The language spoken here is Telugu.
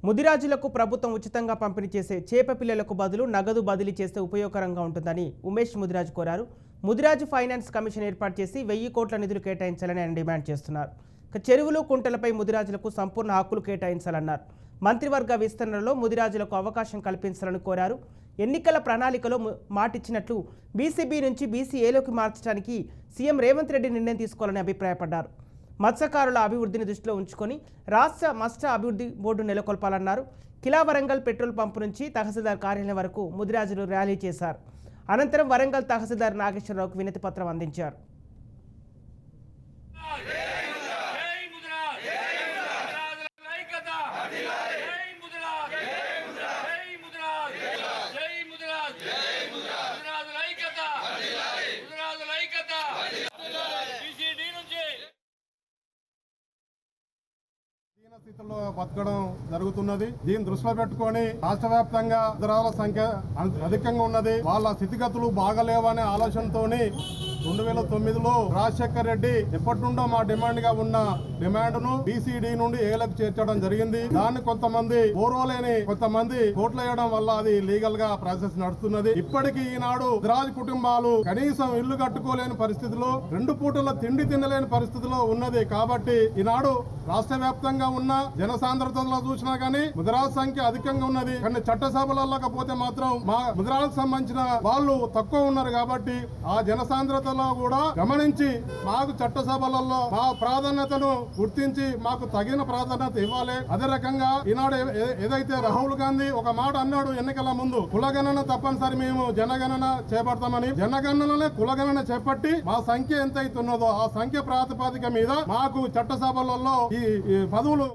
ముదిరాజులకు ప్రభుత్వం ఉచితంగా పంపిణీ చేసే చేప పిల్లలకు బదులు నగదు బదిలీ చేస్తే ఉపయోగకరంగా ఉంటుందని ఉమేష్ ముదిరాజు కోరారు. ముదిరాజు ఫైనాన్స్ కమిషన్ ఏర్పాటు చేసి 1000 కోట్ల నిధులు కేటాయించాలని ఆయన డిమాండ్ చేస్తున్నారు. చెరువులు కుంటలపై ముదిరాజులకు సంపూర్ణ హక్కులు కేటాయించాలన్నారు. మంత్రివర్గ విస్తరణలో ముదిరాజులకు అవకాశం కల్పించాలని కోరారు. ఎన్నికల ప్రణాళికలో మాటిచ్చినట్లు బీసీబీ నుంచి బీసీఏలోకి మార్చడానికి సీఎం రేవంత్ రెడ్డి నిర్ణయం తీసుకోవాలని అభిప్రాయపడ్డారు. మత్స్యకారుల అభివృద్ధిని దృష్టిలో ఉంచుకొని రాష్ట్ర మత్స్య అభివృద్ధి బోర్డు నెలకొల్పాలన్నారు. కిలా వరంగల్ పెట్రోల్ పంపు నుంచి తహసీల్దార్ కార్యాలయం వరకు ముదిరాజులు ర్యాలీ చేశారు. అనంతరం వరంగల్ తహసీల్దార్ నాగేశ్వరరావుకు వినతి పత్రం అందించారు. స్థితిలో బతకడం జరుగుతున్నది. దీన్ని దృష్టిలో పెట్టుకొని రాష్ట్ర వ్యాప్తంగా ముదిరాజుల సంఖ్య అధికంగా ఉన్నది. వాళ్ళ స్థితిగతులు బాగలేవనే ఆలోచనతోని 2009లో రాజశేఖర రెడ్డి ఎప్పటి నుండో మా డిమాండ్ గా ఉన్న డిమాండ్ ను బీసీడీ నుండి ఏలకు చేర్చడం జరిగింది. దాన్ని కొంతమంది ఓర్వలేని కొంతమంది కోట్లు వేయడం వల్ల అది లీగల్ గా ప్రాసెస్ నడుస్తున్నది. ఇప్పటికీ ఈనాడు ముదిరాజు కుటుంబాలు కనీసం ఇల్లు కట్టుకోలేని పరిస్థితిలో 2 పూటల తిండి తినలేని పరిస్థితిలో ఉన్నది. కాబట్టి ఈనాడు రాష్ట్ర వ్యాప్తంగా ఉన్న జనసాంద్రతలో చూసినా గానీ ముదిరాజు సంఖ్య అధికంగా ఉన్నది. కానీ చట్టసభలకు పోతే మాత్రం మా ముదిరాజుకు సంబంధించిన వాళ్ళు తక్కువ ఉన్నారు. కాబట్టి ఆ జనసాంద్రతలో కూడా గమనించి మాకు చట్టసభలలో మా ప్రాధాన్యతను గుర్తించి మాకు తగిన ప్రాధాన్యత ఇవ్వాలి. అదే రకంగా ఈనాడు ఏదైతే రాహుల్ గాంధీ ఒక మాట అన్నాడు ఎన్నికల ముందు, కులగణన తప్పనిసరి మేము జనగణన చేపడతామని. జనగణననే కులగణన చేపట్టి మా సంఖ్య ఎంత అవుతున్నదో ఆ సంఖ్య ప్రాతిపదిక మీద మాకు చట్టసభలలో ఈ పదవులు